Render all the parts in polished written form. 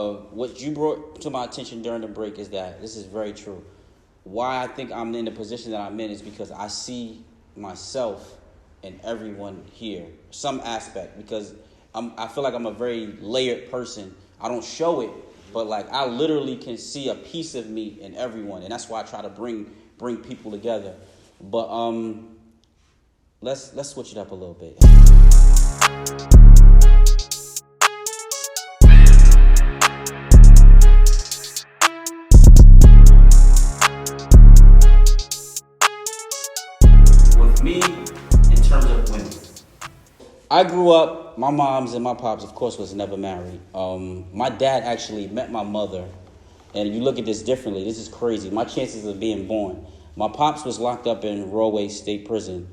What you brought to my attention during the break is that this is very true. Why I think I'm in the position that I'm in is because I see myself in everyone here, some aspect, because I feel like I'm a very layered person. I don't show it, but like I literally can see a piece of me in everyone, and that's why I try to bring people together. But let's switch it up a little bit. With me, in terms of women, I grew up, my moms and my pops, of course, was never married. My dad actually met my mother, and you look at this differently. This is crazy. My chances of being born. My pops was locked up in Rollway State Prison,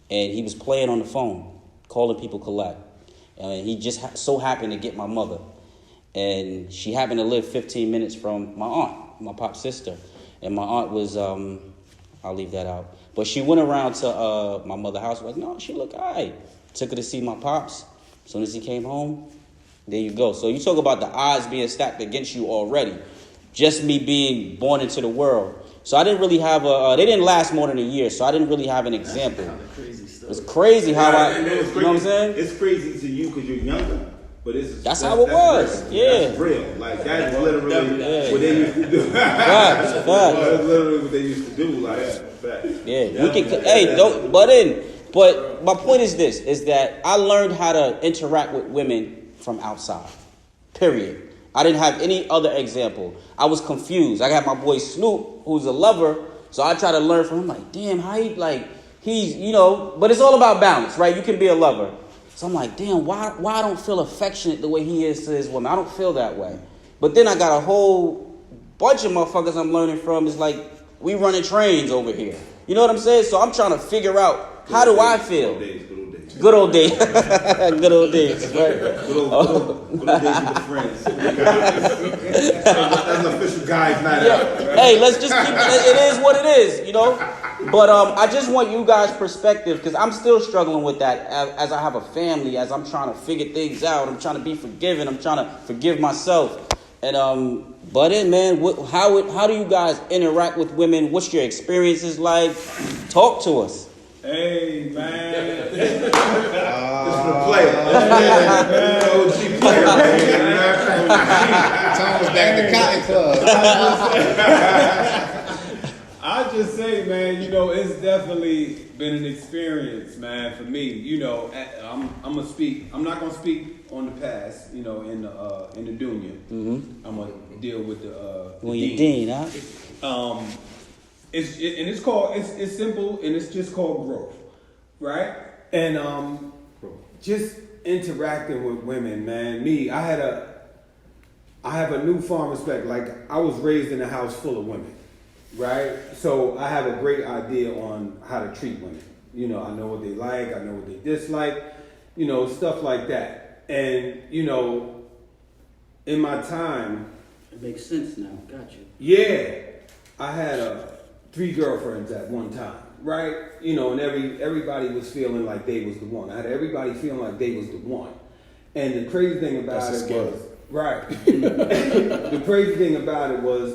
and he was playing on the phone, calling people collect. And he just so happened to get my mother. And she happened to live 15 minutes from my aunt, my pop's sister. And my aunt was, I'll leave that out. But she went around to my mother's house, like, no, she look all right. Took her to see my pops. As soon as he came home, there you go. So you talk about the odds being stacked against you already. Just me being born into the world. So I didn't really have they didn't last more than a year, so I didn't really have an example. That's kind of crazy stuff. It's crazy how you know what I'm saying? It's crazy to you because you're younger, but that's how it was. Real. Yeah. That's real. Like, that is literally Yeah. what they used to do. Facts. That's literally what they used to do. Like, Yeah, we can. But my point is this: is that I learned how to interact with women from outside. Period. I didn't have any other example. I was confused. I got my boy Snoop, who's a lover, so I try to learn from him. Like, damn, how he's but it's all about balance, right? You can be a lover. So I'm like, damn, why I don't feel affectionate the way he is to his woman? I don't feel that way. But then I got a whole bunch of motherfuckers I'm learning from. It's like we running trains over here. You know what I'm saying? So I'm trying to figure out how do I feel. Good old days. Good old days, right? Good old days with the friends. That's an official guy's night out. Right? Hey, let's just keep it is what it is, But I just want you guys' perspective because I'm still struggling with that as I have a family, as I'm trying to figure things out. I'm trying to be forgiving. I'm trying to forgive myself. And man, how do you guys interact with women? What's your experiences like? Talk to us. Hey, man. This is the player. OG player, man. Tom was back at the Cotton Club. I just say, man, it's definitely been an experience, man, for me. I'm gonna speak. I'm not gonna speak on the past, in the dunya. Mm-hmm. I'm gonna deal with the when you're dean, huh? It's simple and it's just called growth, right? And just interacting with women, man. I have a newfound respect. Like, I was raised in a house full of women, right? So I have a great idea on how to treat women. I know what they like, I know what they dislike, stuff like that. And in my time, It makes sense now. Got you. yeah, I had 3 girlfriends at one time, right? And everybody was feeling like they was the one. I had everybody feeling like they was the one. And the crazy thing about it was, right. The crazy thing about it was,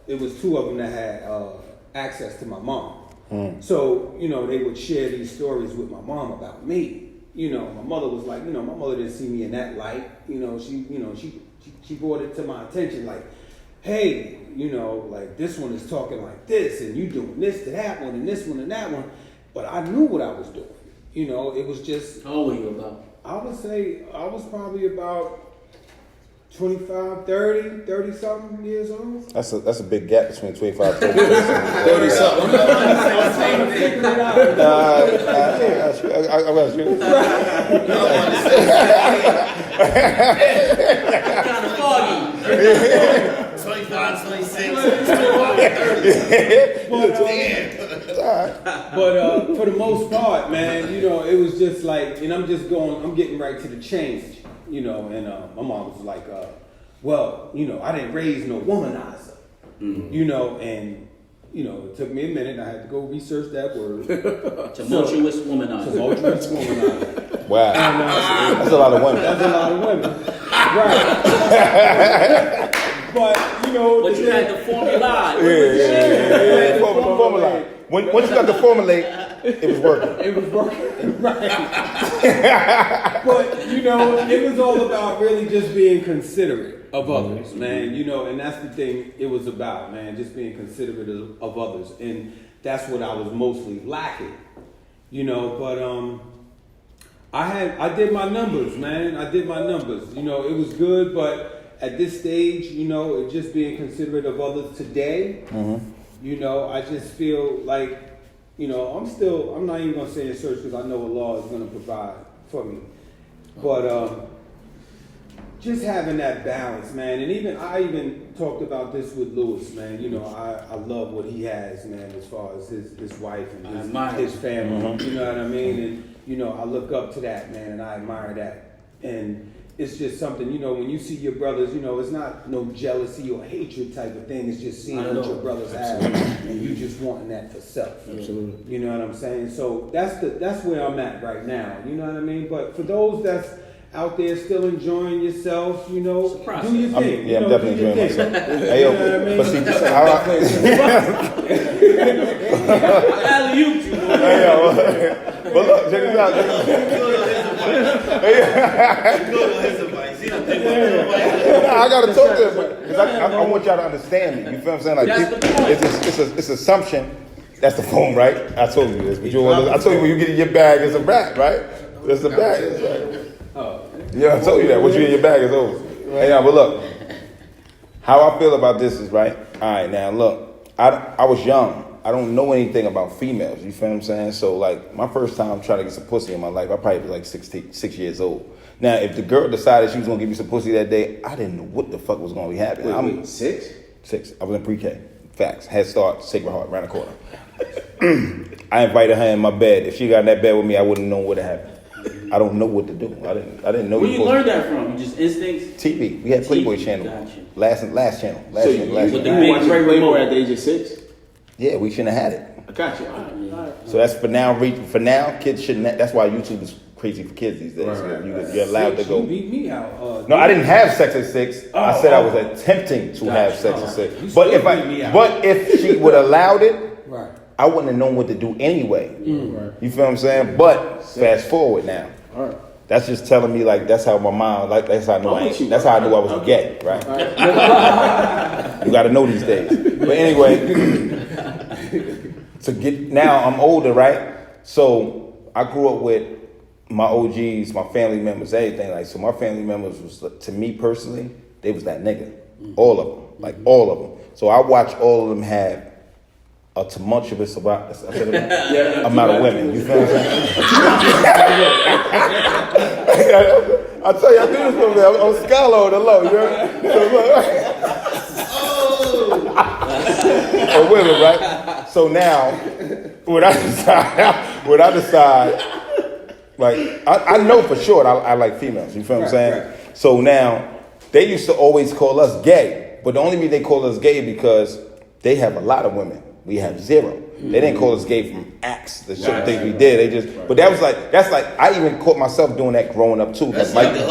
it was 2 of them that had access to my mom. So, they would share these stories with my mom about me. My mother was like, my mother didn't see me in that light. She brought it to my attention, like, hey, like, this one is talking like this, and you doing this to that one, and this one and that one. But I knew what I was doing. It was just... How old were you about? I would say I was probably about 25, 30 something years old. That's a big gap between 25 and 30. 30 something. Kind of foggy. 25, 26, 25, 30. But for the most part, man, it was just like, and I'm getting right to the change, and my mom was like, I didn't raise no womanizer, and it took me a minute. I had to go research that word. Tumultuous womanizer. Tumultuous womanizer. Wow. And, That's a lot of women. that's a lot of women. Right. But, you know. But you had to formulate. Yeah. Formulate. Once you got the formulate, it was working. It was working, right. But, you know, it was all about really just being considerate of others, man. You know, and that's the thing it was about, man, just being considerate of others. And that's what I was mostly lacking, you know. But I did my numbers, man. I did my numbers. You know, it was good, but at this stage, you know, it just being considerate of others today, you know, I just feel like, you know, I'm not even going to say in search because I know Allah is going to provide for me. But just having that balance, man. And I even talked about this with Lewis, man. You know, I love what he has, man, as far as his wife and his family. You know what I mean? And, you know, I look up to that, man, and I admire that. And it's just something, you know, when you see your brothers, you know, it's not no jealousy or hatred type of thing. It's just seeing what your brothers have and you just wanting that for self. Absolutely. You know what I'm saying? So that's where I'm at right now. You know what I mean? But for those that's out there still enjoying yourself, you know, do your thing. I'm definitely enjoying myself. Hey, yo, You know what I mean? but see, Alley-oop you, boy. hey, yo, but look, check this out. I gotta talk to him because I want y'all to understand me. You feel what I'm saying? Like That's the point. it's assumption. That's the phone, right? I told you this. But I told you when you get in your bag, it's a wrap, right? It's a bag. It's like, yeah, I told you that. What you in your bag is over. Hey, now, but look, how I feel about this is right. All right, now look, I was young. I don't know anything about females. You feel what I'm saying? So like my first time trying to get some pussy in my life, I probably was like 6 years old. Now, if the girl decided she was gonna give me some pussy that day, I didn't know what the fuck was gonna be happening. Wait, 6? 6. I was in pre-K. Facts. Head start, Sacred Heart, around the corner. I invited her in my bed. If she got in that bed with me, I wouldn't know what happened. I don't know what to do. I didn't know. Where you learned that from? You just instincts? TV. We had Playboy TV, channel. gotcha. Last channel. Last With channel. the You big watched red Playboy remote. at the age of 6? Yeah, we shouldn't have had it. I got you. So that's for now. For now, kids shouldn't. That's why YouTube is crazy for kids these days. Right, So right, you're allowed to You go. beat me out. No, I didn't have sex at 6. I said I was attempting to have sex at 6. But if she would have allowed it, Right. I wouldn't have known what to do anyway. You feel what I'm saying? But fast forward now. All right. That's just telling me like that's how my mind like that's how I knew that's how I knew I was gay, right? You got to know these days. But anyway, now I'm older, right? So I grew up with my OGs, my family members, everything. Like so, my family members was to me personally, they was that nigga, all of them, like all of them. So I watched all of them have a tumultuous amount of women. You feel what I'm saying? I tell you, I do this for me. I'm scholar on the low. You know? Women, right? So now, when I decide, like I know for sure I like females. You feel what I'm saying? Right. So now, they used to always call us gay, but the only reason they call us gay because they have a lot of women. We have 0. They didn't call us gay from acts, the certain things we did. They just, but that's like I even caught myself doing that growing up too. That's like really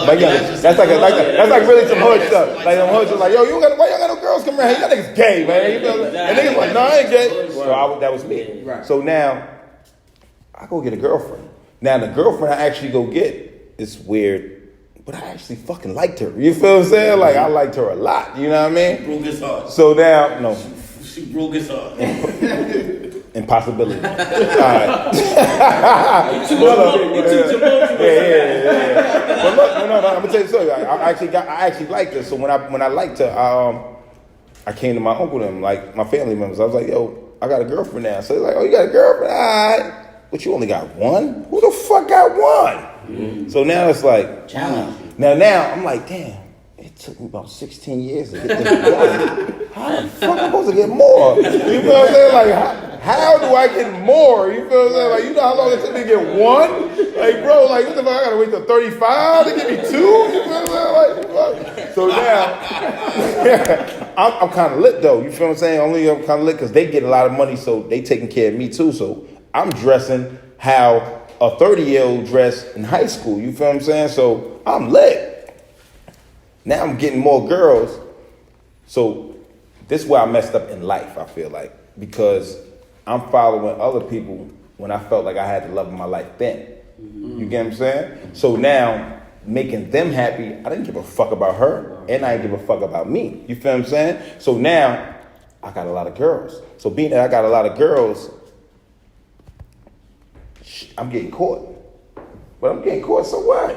some hood stuff. Like some hood stuff, like yo, why you got no girls come around here? Y'all niggas gay, man. You know? And niggas like, no, I ain't gay. So that was me. Right. So now I go get a girlfriend. Now the girlfriend I actually go get is weird, but I actually fucking liked her. You feel what I'm saying? Like I liked her a lot. You know what I mean? Broke his heart. So now, no. She broke his heart. Impossibility. All right. It took Yeah. But look, no, I'm gonna tell you something. I actually liked her. So when I liked her, I came to my uncle and them, like my family members. I was like, yo, I got a girlfriend now. So they're like, oh, you got a girlfriend? All right. But you only got one? Who the fuck got one? So now it's like, challenge. Now I'm like, damn. It took me about 16 years to get this one. How the fuck am I supposed to get more? You feel what I'm saying? Like, how do I get more? You feel what I'm saying? Like, you know how long it took me to get one? Like, bro, like, what the fuck? I gotta wait till 35 to get me 2? You feel what I'm saying? Like, so now, I'm kind of lit though. You feel what I'm saying? Only I'm kind of lit because they get a lot of money, so they taking care of me too. So I'm dressing how a 30-year-old dress in high school. You feel what I'm saying? So I'm lit. Now I'm getting more girls. So this is where I messed up in life, I feel like. Because I'm following other people when I felt like I had the love of my life then. You get what I'm saying? So now, making them happy, I didn't give a fuck about her, and I didn't give a fuck about me. You feel what I'm saying? So now, I got a lot of girls. So being that I got a lot of girls, I'm getting caught. But I'm getting caught, so what?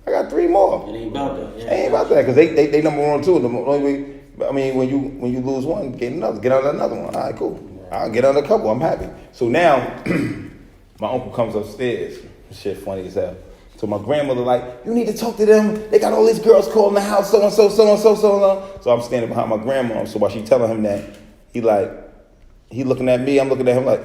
I got 3 more. It ain't about that. It ain't about that, because they number 1 too. The only way, I mean, when you lose one, get on another one. All right, cool. I'll get on a couple. I'm happy. So now, my uncle comes upstairs. Shit funny as hell. So my grandmother like, you need to talk to them. They got all these girls calling the house, so and so, so and so, so and so. So I'm standing behind my grandma. So while she telling him that, he looking at me. I'm looking at him like,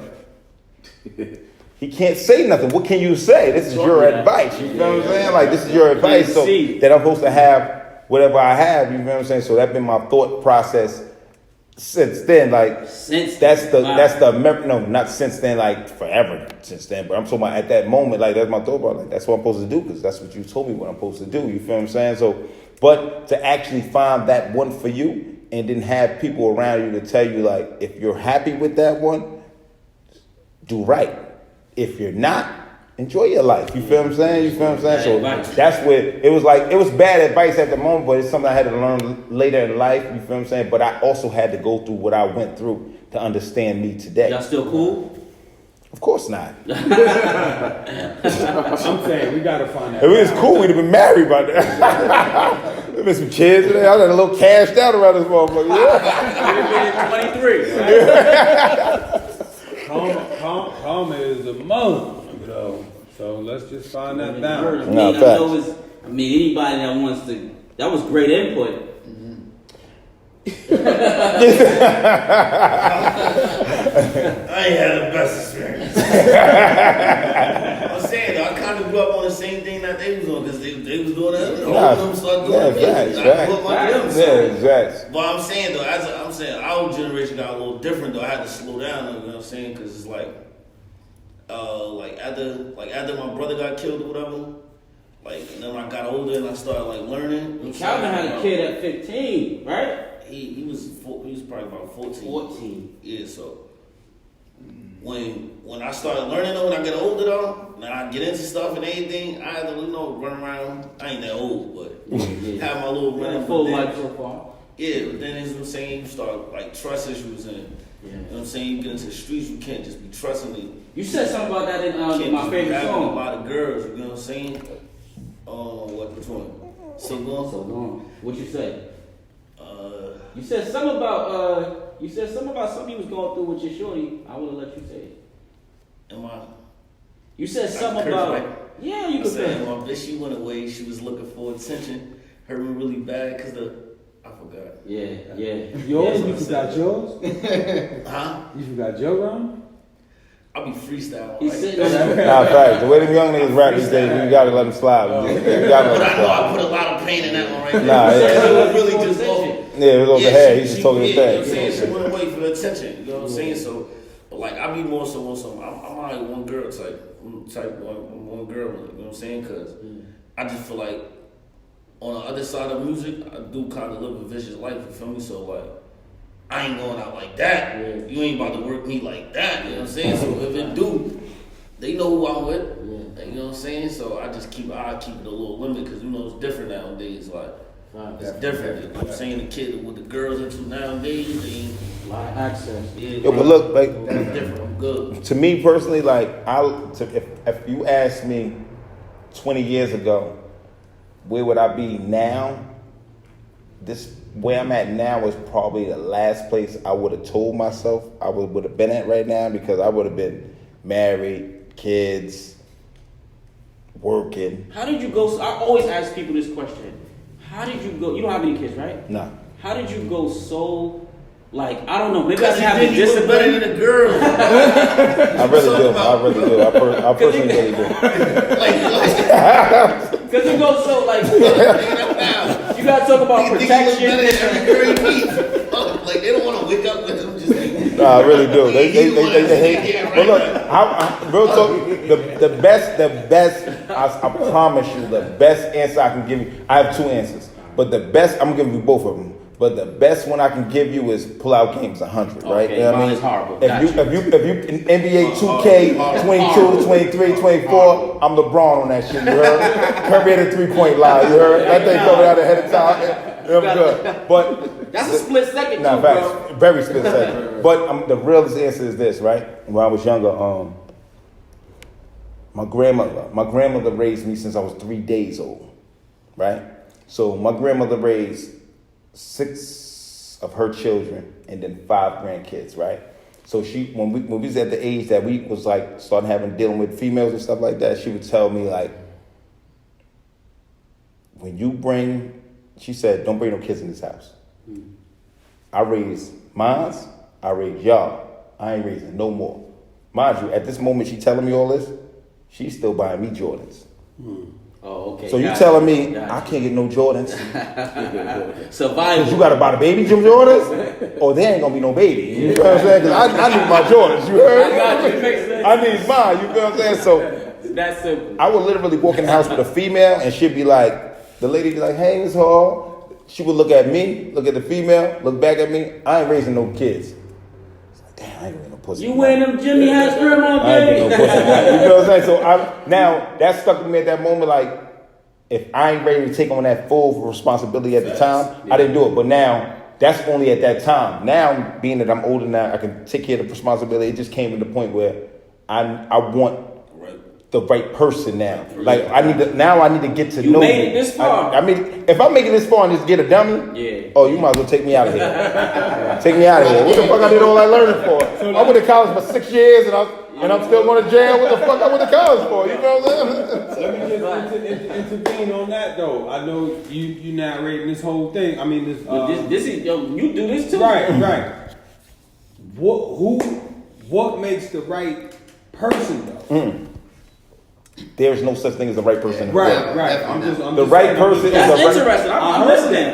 he can't say nothing. What can you say? This is your advice. You know what I'm saying? Like, this is your advice. So that I'm supposed to have whatever I have. You know what I'm saying? So that's been my thought process since then. Like, not since then, like forever since then. But I'm talking about at that moment, like that's my thought about. Like, that's what I'm supposed to do because that's what you told me what I'm supposed to do. You feel what I'm saying? So, but to actually find that one for you and then have people around you to tell you like, if you're happy with that one, do right. If you're not, enjoy your life. You feel what I'm saying? You feel what I'm saying? So that's where it was like, it was bad advice at the moment, but it's something I had to learn later in life. You feel what I'm saying? But I also had to go through what I went through to understand me today. Y'all still cool? Of course not. I'm saying we gotta find that. If we was cool, we'd have been married by now. There's been some kids today. I got a little cashed out around this motherfucker. Yeah. 23. Karma is a mother. So let's just find that balance. I mean, anybody that wants to, that was great input. I ain't had the best experience. I'm saying though, I kind of grew up on the same thing that they was on because they was doing it. All of them started doing it. I grew up like them. Exactly. But I'm saying though, I'm saying our generation got a little different though. I had to slow down. You know what I'm saying? Because it's like after my brother got killed or whatever. Like, and then I got older and I started like learning. Calvin had a kid at 15, right? He was probably about 14. 14. Yeah, so when I started learning though, when I get older though, and I get into stuff and everything, I had to run around. I ain't that old, but have my little running full life so far. Yeah, but then as I'm saying, you start like trust issues and you know what I'm saying, you get into the streets, you can't just be trusting me. You said something about that in my favorite song. About the girls, you know what I'm saying? Which one? So Gone. What you say? You said something about something you was going through with your shorty. I would have let you say it. Am I? You said something about right? Yeah, you could say. My bitch, she went away. She was looking for attention. Hurt me really bad because I forgot. Yeah. Yours? You forgot yours? Huh? You forgot your rhyme? I'll be freestyling. He Like, said Nah, fact. The way them young niggas rap these days, you gotta let them slide. You gotta let but them I know I slide. put a lot of pain in that one right there. Nah, yeah. It was really just off. Yeah, it was over the head. He's just talking his You know what I'm thing. saying? She went away for the attention. You know what I'm saying? So, but like, I be more so on some. I'm like one girl type one girl. You know what I'm saying? Because I just feel like on the other side of music, I do kind of live a vicious life. You feel me? So like, I ain't going out like that. Yeah. You ain't about to work me like that. You know what I'm saying? So if it do, they know who I'm with. Yeah. You know what I'm saying? So I keep it a little limit because you know it's different nowadays. Like it's different. You know what I'm saying? The kid with the girls into nowadays, they ain't a lot of access. yeah, Yo, but look, like, that's different. I'm good. to me personally, like, if you asked me 20 years ago, where would I be now? Where I'm at now is probably the last place I would have told myself I would have been at right now, because I would have been married, kids, working. How did you go? I always ask people this question. How did you go? You don't have any kids, right? No. How did you go so, like, I don't know, maybe I Because didn't have the you was better discipline. than the girls. I really do. I personally really do. Because you go so, like, you gotta talk about protection. Every girl you meet. Like they don't want to wake up with them. Just like, Nah, I really do. They hate. But look, real talk. The best. I promise you, the best answer I can give you. I have two answers, but the best I'm gonna give you both of them. But the best one I can give you is pull out games 100, right? Okay, mine is horrible. If you in NBA 2K 22, 23, 24, I'm LeBron on that shit. You heard? Curry at a 3-point line. You heard? That thing coming out ahead of time. I'm good. But that's a split second, nah, too, facts. bro. Very split second. But the realest answer is this, right? When I was younger, my grandmother raised me since I was 3 days old, right? So my grandmother raised 6 of her children and then 5 grandkids, right? So when we was at the age that we was like starting dealing with females and stuff like that, she would tell me like, she said, don't bring no kids in this house. I raised mines, I raised y'all. I ain't raising no more. Mind you, at this moment she telling me all this, she's still buying me Jordans. Oh, okay. So you telling me I can't get no Jordans? Survival. Because you got to buy the baby Jordans, or there ain't gonna be no baby. You know what I'm saying? Because I need my Jordans. You heard? I got you. Makes sense. I need mine. You know what I'm saying? So that's simple. I would literally walk in the house with a female, and she'd be like, the lady be like, "Hey, Miss Hall." She would look at me, look at the female, look back at me. I ain't raising no kids. It's like, damn, I ain't raising no pussy. You wearing them Jimmy Hatch grandma I ain't baby? getting no pussy. You know what I'm saying? So now that stuck with me at that moment. Like, if I ain't ready to take on that full responsibility at the time, I didn't do it. But now that's only at that time. Now, being that I'm older now, I can take care of the responsibility. It just came to the point where I want the right person now. Like I need to get to know. You made it this far. I mean, if I make it this far and just get a dummy, oh, you might as well take me out of here. Take me out of here. What the fuck I did all that learning for? I went to college for 6 years and I'm still going to jail. What the fuck I went to college for? You know what I'm saying? Let me just intervene on that though. I know you narrating this whole thing. I mean this is you do this too. Right. What makes the right person though? There's no such thing as the right person. Right. The right person is That's the right. interesting. I'm listening.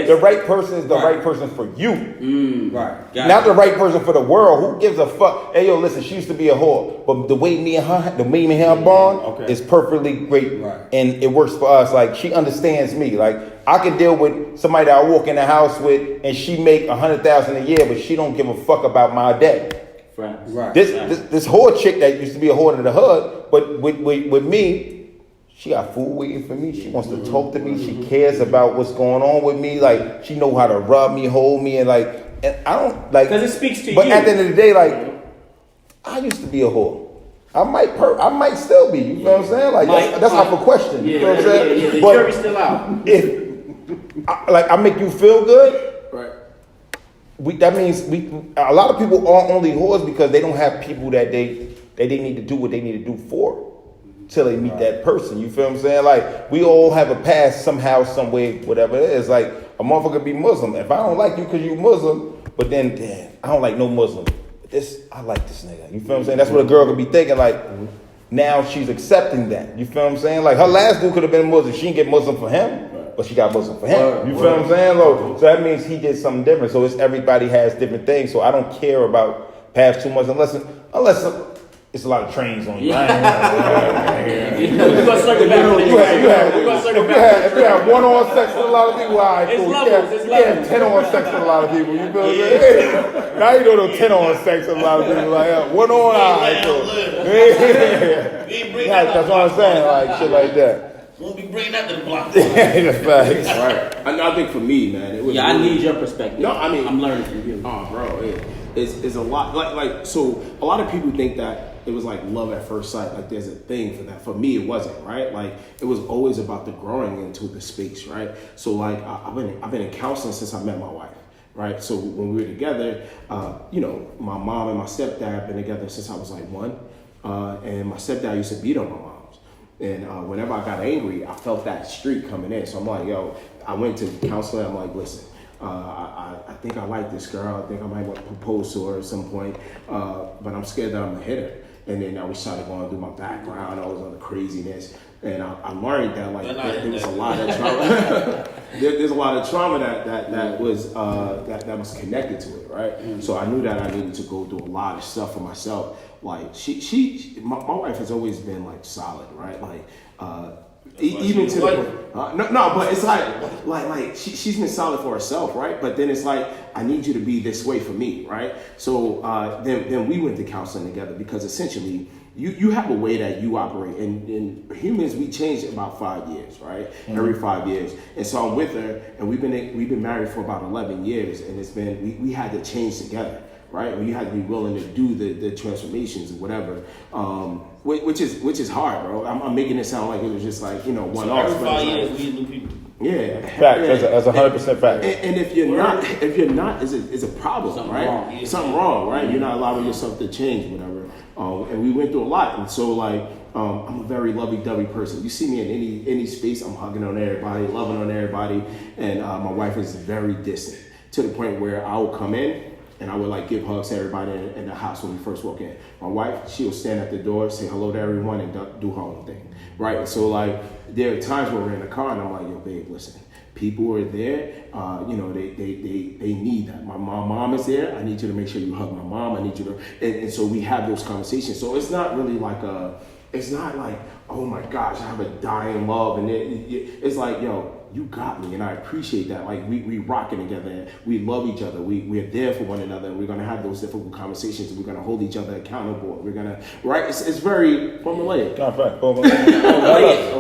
The right person is the right person for you. Right. Not the right person for the world. Who gives a fuck? Hey, yo, listen, she used to be a whore, but the way me and her bond is perfectly great, and it works for us. Like she understands me. Like I can deal with somebody that I walk in the house with, and she make $100,000 a year, but she don't give a fuck about my day. Right. This whore chick that used to be a whore in the hood, but with me, she got food waiting for me. She wants to talk to me. She cares about what's going on with me. Like she know how to rub me, hold me, and I don't like. Because it speaks to but you. But at the end of the day, like I used to be a whore. I might still be. You know what I'm saying? Like that's out for question. You know what I'm saying? Yeah. The but jury's still out. If I make you feel good, right. That means a lot of people are only whores because they don't have people that they need to do what they need to do for till they meet that person. You feel what I'm saying? Like we all have a past somehow, some way, whatever it is. Like a motherfucker be Muslim. If I don't like you because you Muslim, but then damn, I don't like no Muslim. But I like this nigga. You feel what I'm saying? That's what a girl could be thinking. Like now she's accepting that. You feel what I'm saying? Like her last dude could have been Muslim. She didn't get Muslim for him. But she got Muslim for him. You feel what I'm saying? So that means he did something different. So everybody has different things. So I don't care about past too much unless it's a lot of trains on you. We're gonna circle back. If you have one-on sex with a lot of people, all right, cool. It's you have 10-on sex with a lot of people. You feel what I'm saying? Now you don't know 10-on sex with a lot of people. Like one-on, all right, cool. That's what I'm saying. Like shit like that. Won't be bringing that to the block. Right. I think for me, man, it was. Yeah, I need your perspective. No, I mean I'm learning from you. Oh, bro, it's a lot. Like so, a lot of people think that it was like love at first sight. Like there's a thing for that. For me, it wasn't. Right. Like it was always about the growing into the space. Right. So like I've been in counseling since I met my wife. Right. So when we were together, my mom and my stepdad have been together since I was like 1, and my stepdad used to beat on my mom. And whenever I got angry, I felt that streak coming in. So I'm like, yo, I went to counseling. I'm like, listen, I think I like this girl. I think I might want to propose to her at some point. But I'm scared that I'm going to hit her. And then we started going through my background, all this other craziness. And I learned that like there was a lot of trauma. There's a lot of trauma that was connected to it, right? Mm-hmm. So I knew that I needed to go through a lot of stuff for myself. Like my wife has always been like solid, right? Like even to the no, but it's like she's been solid for herself, right? But then it's like I need you to be this way for me, right? So then we went to counseling together because essentially. You have a way that you operate, and humans we change about 5 years, right? Mm-hmm. Every 5 years, and so I'm with her, and we've been married for about 11 years, and it's been we had to change together, right? We had to be willing to do the transformations or whatever, which is hard, bro. I'm making it sound like it was just like one off. Every 5 years we new people. Yeah, fact. That's 100% fact. And if you're not, it's a problem, something right? Wrong. Yeah. Something wrong, right? Mm-hmm. You're not allowing yourself to change, whatever. And we went through a lot, and so like I'm a very lovey-dovey person. You see me in any space, I'm hugging on everybody, loving on everybody, and my wife is very distant to the point where I will come in and I would like give hugs to everybody in the house when we first walk in. My wife, she'll stand at the door, say hello to everyone, and do her own thing, right? And so like there are times where we're in the car, and I'm like, yo, babe, listen. People are there, they need that. My mom is there. I need you to make sure you hug my mom. I need you to, and so we have those conversations. So it's not really like it's not like, oh my gosh, I have a dying love. And it's like, yo, you got me. And I appreciate that. Like we rocking together and we love each other. We're there for one another. And we're going to have those difficult conversations. And we're going to hold each other accountable. We're going to, right? It's very formulaic.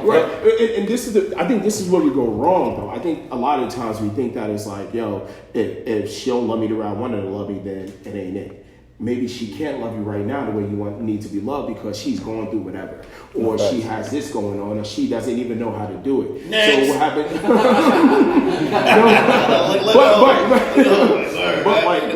Right. And this is I think this is where we go wrong though. I think a lot of times we think that it's like, yo, if she'll love me the way I want her to love me, then it ain't it. Maybe she can't love you right now the way you need to be loved because she's going through whatever, or she has this going on, or she doesn't even know how to do it. Next. So what happened? But like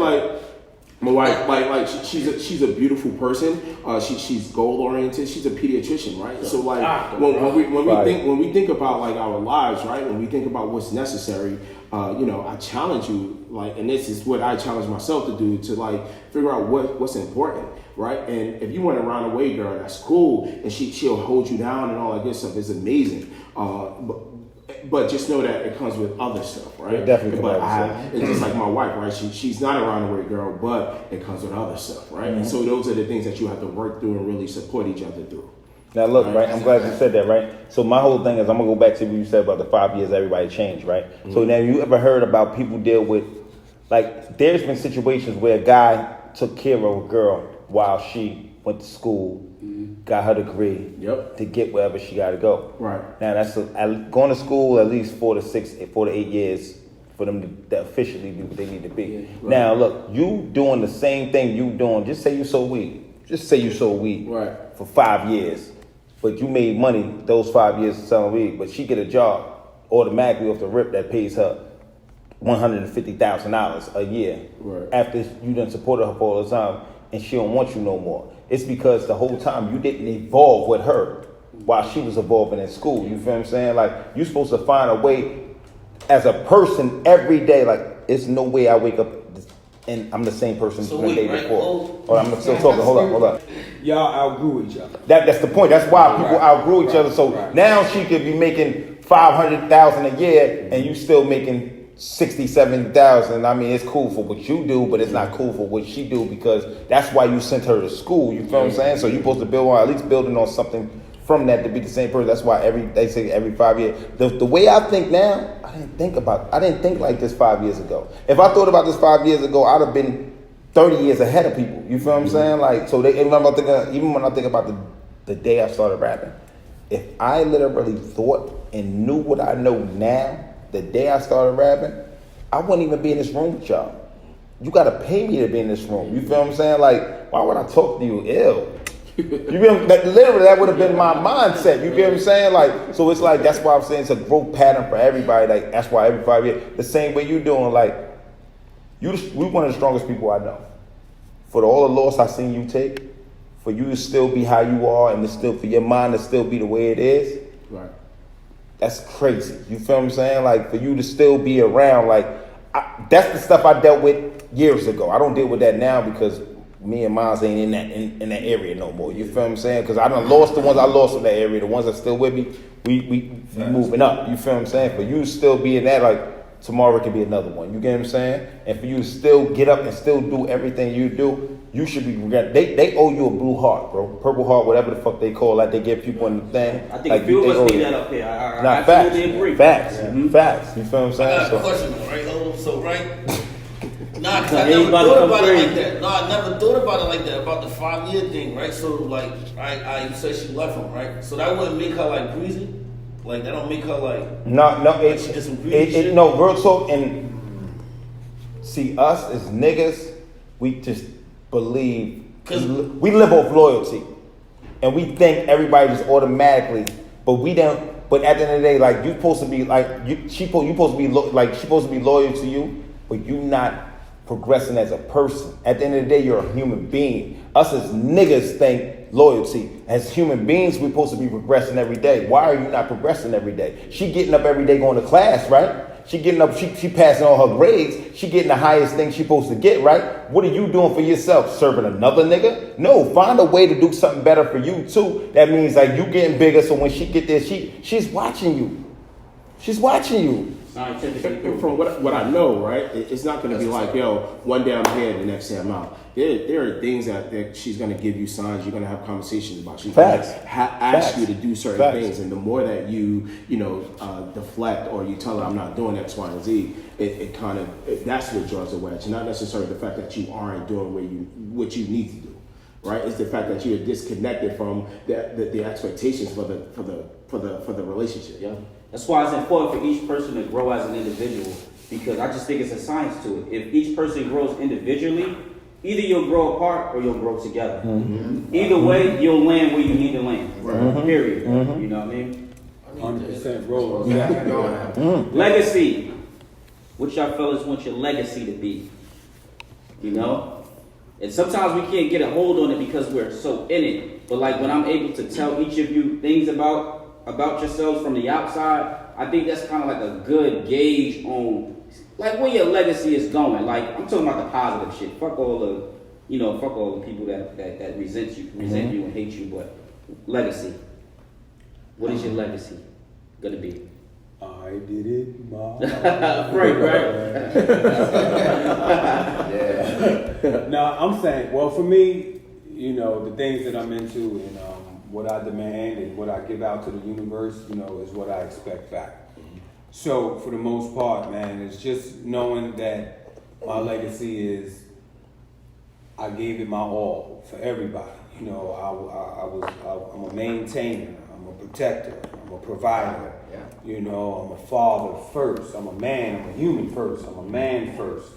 my wife, like she's a beautiful person. She's goal oriented. She's a pediatrician, right? So like when we think about like our lives, right? When we think about what's necessary, I challenge you, like, and this is what I challenge myself to do, to like figure out what's important, right? And if you want to run away, girl, that's cool, and she'll hold you down and all that good stuff. It's amazing. But just know that it comes with other stuff, right? It definitely it's just like my wife, right? She's not a runaway girl, but it comes with other stuff, right? Mm-hmm. And so those are the things that you have to work through and really support each other through. Now look, right? I'm glad you said that, right? So my whole thing is, I'm gonna go back to what you said about the 5 years everybody changed, right? Mm-hmm. So now, you ever heard about people deal with, like, there's been situations where a guy took care of a girl while she went to school, got her degree, to get wherever she got to go. Right. Now that's going to school at least 4 to 8 years for them to officially be what they need to be. Yeah, right. Now look, you doing the same thing you doing. Just say you sold weed. Just say you sold weed for 5 years, but you made money those 5 years selling weed. But she get a job automatically off the rip that pays her $150,000 a year after you done supported her for all the time, and she don't want you no more. It's because the whole time you didn't evolve with her while she was evolving in school. You feel what I'm saying? Like, you're supposed to find a way as a person every day. Like, it's no way I wake up and I'm the same person the day before. Or I'm still talking. Hold on. Y'all outgrew each other. That's the point. That's why people outgrew each other. So now she could be making $500,000 a year and you still making 67,000. I mean, it's cool for what you do, but it's not cool for what she do, because that's why you sent her to school. You feel what I'm saying? So you're supposed to build on, at least building on something from that to be the same person. That's why they say every 5 years. The way I think now, I didn't think like this 5 years ago. If I thought about this 5 years ago, I'd have been 30 years ahead of people. You feel what I'm saying? Like, so even when I think about the day I started rapping, if I literally thought and knew what I know now, the day I started rapping, I wouldn't even be in this room with y'all. You gotta pay me to be in this room. You feel what I'm saying? Like, why would I talk to you ill? You feel that? Literally, that would have been my mindset. You get what I'm saying? Like, so it's like, that's why I'm saying it's a growth pattern for everybody. Like, that's why every 5 years, the same way you doing. Like, we one of the strongest people I know. For all the loss I seen you take, for you to still be how you are, and for your mind to still be the way it is. Right. That's crazy. You feel what I'm saying? Like, for you to still be around, like, that's the stuff I dealt with years ago. I don't deal with that now because me and mine ain't in that area no more. You feel what I'm saying? Because I done lost the ones I lost in that area. The ones that still with me, we moving up. You feel what I'm saying? For you to still be in that, like tomorrow could be another one. You get what I'm saying? And for you to still get up and still do everything you do, you should be. They owe you a blue heart, bro. Purple heart, whatever the fuck they call that. They give people in the thing. I think like, a few of us need that up here. I absolutely agree. Facts. Facts. You feel what I'm saying? I got a question, right? So right. Nah, cause I never thought about it like that. No, I never thought about it like that, about the 5-year thing, right? So, like, you said she left him, right? So that wouldn't make her, like, greasy? Like, that don't make her, like... No, like she did some greasy shit? No, real talk, and... See, us as niggas, we just believe... We live off loyalty. And we think everybody just automatically... But we don't... But at the end of the day, like, you supposed to be, like... She supposed to be, like, she supposed to be loyal to you, but you not... progressing as a person. At the end of the day, you're a human being. Us as niggas think loyalty. As human beings, we're supposed to be progressing every day. Why are you not progressing every day? She getting up every day going to class, right? She getting up, she passing all her grades. She getting the highest thing she's supposed to get, right? What are you doing for yourself? Serving another nigga? No, find a way to do something better for you too. That means like you getting bigger, so when she get there, she's watching you. She's watching you. From what I know, right, it's not going to be like, yo, one day I'm here, the next day I'm out. There are things that she's going to give you signs. You're going to have conversations about. She's going to ask you to do certain things, and the more that you deflect or you tell her I'm not doing X, Y, and Z, it kind of that's what draws the wedge. Not necessarily the fact that you aren't doing what you need to do, right? It's the fact that you're disconnected from the expectations for the relationship. Yeah. That's why it's important for each person to grow as an individual, because I just think it's a science to it. If each person grows individually, either you'll grow apart or you'll grow together. Mm-hmm. Either way, you'll land where you need to land. Mm-hmm. Period. Mm-hmm. You know what I mean? 100% roll. Legacy. What y'all fellas want your legacy to be? You know? And sometimes we can't get a hold on it because we're so in it. But like when I'm able to tell each of you things about yourselves from the outside, I think that's kind of like a good gauge on like where your legacy is going. Like I'm talking about the positive shit. Fuck all the people that resent you and hate you. But legacy. What is your legacy gonna be? I did it, Mom. right. Yeah. No, I'm saying, well, for me, the things that I'm into and what I demand and what I give out to the universe, is what I expect back. So for the most part, man, it's just knowing that my legacy is I gave it my all for everybody. I'm a maintainer, I'm a protector, I'm a provider. I'm a father first, I'm a man, I'm a human first, I'm a man first.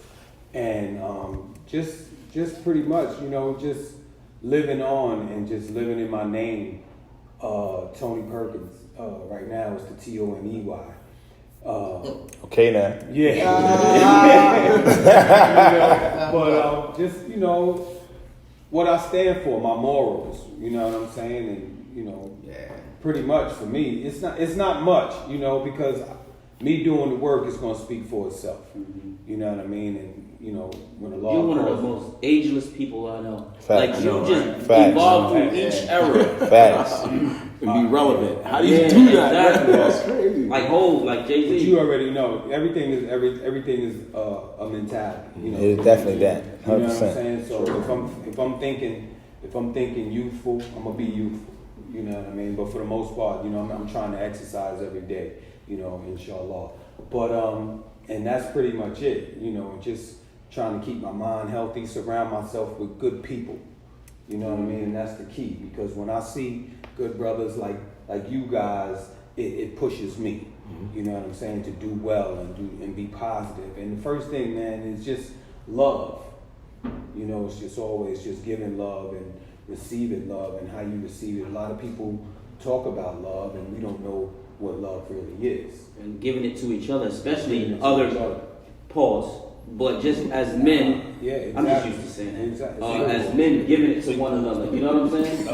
And just pretty much, just living on and just living in my name, Tony Perkins. Right now it's the T-O-N-E-Y. Okay now. Yeah. But just what I stand for, my morals. You know what I'm saying? And pretty much for me, it's not much. Because me doing the work is going to speak for itself. Mm-hmm. You know what I mean? And when the law. You're one of the most ageless people I know. Facts. Like you just evolve through each era. Facts. And be relevant. How do you do that? Exactly. That's crazy. Like Hov, like Jay-Z. But you already know everything is a mentality. It's definitely that. 100%. You know what I'm saying? So if I'm thinking youthful, I'm gonna be youthful. You know what I mean? But for the most part, I'm trying to exercise every day. Inshallah. But and that's pretty much it. Just trying to keep my mind healthy, surround myself with good people. You know what I mean? And that's the key, because when I see good brothers like you guys, it pushes me. Mm-hmm. You know what I'm saying? To do well and be positive. And the first thing, man, is just love. It's just always just giving love and receiving love and how you receive it. A lot of people talk about love and we don't know what love really is. And giving it to each other, especially other pause. But just as men, exactly. I'm just used to saying that. Exactly. As men, giving it to one another. You know what I'm saying?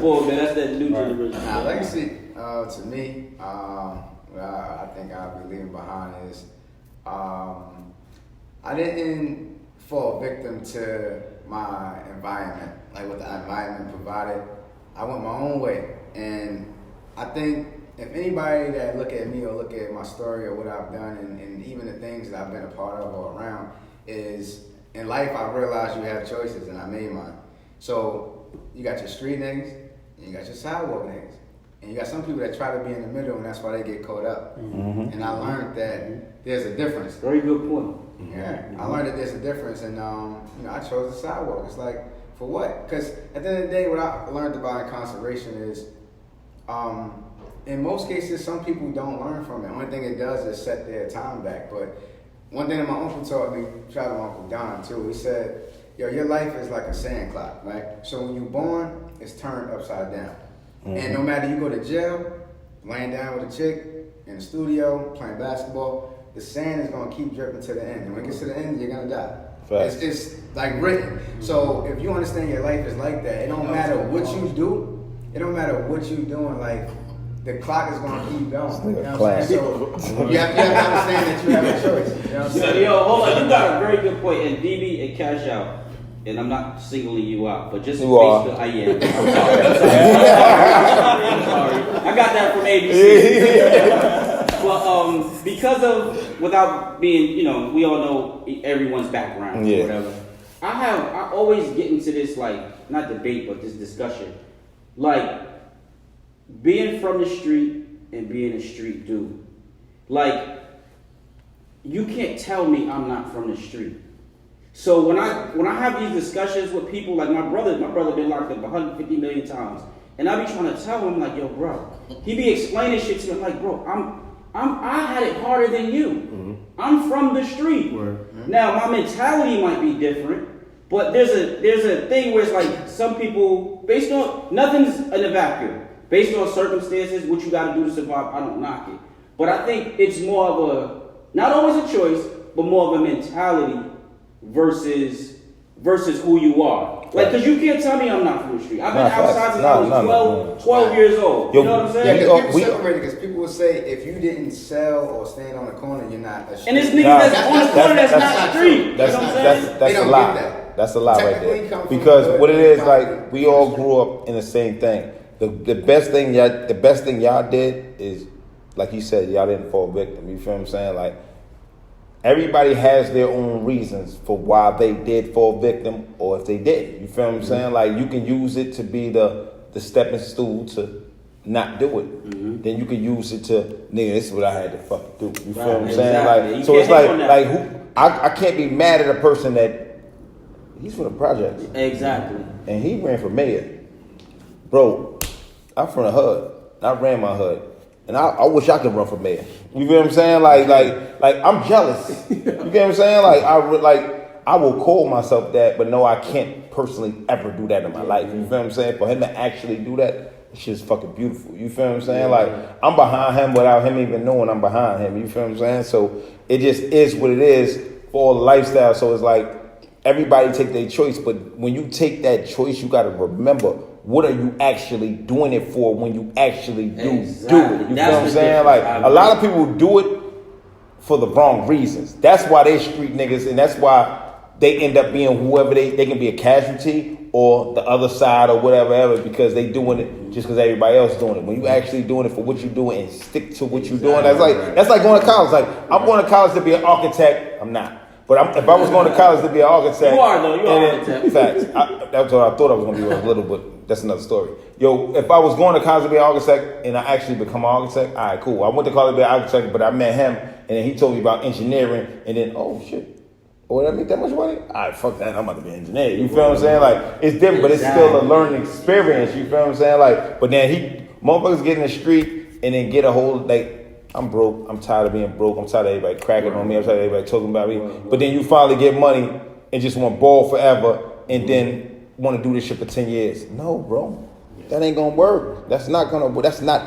Boy, man, that's that new generation. Legacy, to me, I think I'll be leaving behind is I didn't fall victim to my environment, like what the environment provided. I went my own way, and I think if anybody that look at me or look at my story or what I've done and even the things that I've been a part of or around is in life I realized you have choices and I made mine. So you got your street niggas and you got your sidewalk niggas. And you got some people that try to be in the middle and that's why they get caught up. Mm-hmm. And I learned that there's a difference. Very good point. Yeah, I learned that there's a difference and I chose the sidewalk. It's like, for what? Because at the end of the day, what I learned about incarceration is in most cases, some people don't learn from it. Only thing it does is set their time back. But one thing that my uncle taught me, shout out to my Uncle Don too, he said, yo, your life is like a sand clock, right? So when you're born, it's turned upside down. Mm-hmm. And no matter you go to jail, laying down with a chick, in the studio, playing basketball, the sand is gonna keep dripping to the end. And when it gets to the end, you're gonna die. It's like written. So if you understand your life is like that, it don't matter what you do, it don't matter what you're doing, like the clock is gonna keep going. You know what I'm saying? So you have to understand that you have a choice. You know what I'm saying? So, yo, hold on, you got a very good point. And DB and Cash Out, and I'm not singling you out, but just in case I am. I'm sorry. I got that from ABC. But because of, without being, we all know everyone's background or whatever. I always get into this, like, not debate, but this discussion. Like, being from the street and being a street dude. Like, you can't tell me I'm not from the street. So when I have these discussions with people, like my brother been locked up 150 million times. And I be trying to tell him, like, yo, bro, he be explaining shit to me, I'm like, bro, I had it harder than you. Mm-hmm. I'm from the street. Mm-hmm. Now my mentality might be different, but there's a thing where it's like some people, based on nothing's in a vacuum. Based on circumstances, what you got to do to survive, I don't knock it. But I think it's more of a, not always a choice, but more of a mentality versus who you are. Like, because you can't tell me I'm not from the street. I've been outside since I was 12 years old. You know what I'm saying? Yeah, because people separate it, because people will say, if you didn't sell or stand on the corner, you're not a street. And this nigga that's on the corner that's not street. That's a lie. That's a lie right there. Because what it is, like, we all grew up in the same thing. The best thing y'all did is, like you said, y'all didn't fall victim. You feel what I'm saying? Like, everybody has their own reasons for why they did fall victim or if they didn't. You feel what I'm saying? Like, you can use it to be the stepping stool to not do it. Mm-hmm. Then you can use it to, nigga, this is what I had to fucking do. You feel what I'm saying? Like, so it's like I can't be mad at a person that he's from the projects. Exactly. And he ran for mayor. Bro, I'm from the hood. I ran my hood. And I wish I could run for mayor. You feel what I'm saying? Like I'm jealous. You get what I'm saying? I will call myself that, but no, I can't personally ever do that in my life. You feel what I'm saying? For him to actually do that, shit's fucking beautiful. You feel what I'm saying? Like, I'm behind him without him even knowing I'm behind him. You feel what I'm saying? So it just is what it is for all the lifestyle. So it's like everybody take their choice, but when you take that choice, you got to remember, what are you actually doing it for when you actually do it? You feel what I'm saying? Like, a lot of people do it for the wrong reasons. That's why they street niggas, and that's why they end up being whoever they can be a casualty or the other side or whatever, because they doing it just because everybody else doing it. When you actually doing it for what you're doing and stick to what you're doing, that's like going to college. Like, I'm going to college to be an architect. I'm not. But if I was going to college to be an architect... You are, though. You're an architect. Facts. That's what I thought I was going to be a little, but that's another story. Yo, if I was going to college to be an architect and I actually become an architect, all right, cool. I went to college to be an architect, but I met him, and then he told me about engineering, and then, oh, shit. Oh, did I make that much money? All right, fuck that. I'm about to be an engineer. You feel what I'm saying? Like, it's different, but it's still a learning experience. You feel what I'm saying? Like, but then motherfuckers get in the street and then get a whole, like, I'm broke. I'm tired of being broke. I'm tired of everybody cracking on me. I'm tired of everybody talking about me. But then you finally get money and just want ball forever and then want to do this shit for 10 years. No, bro. That ain't going to work. That's not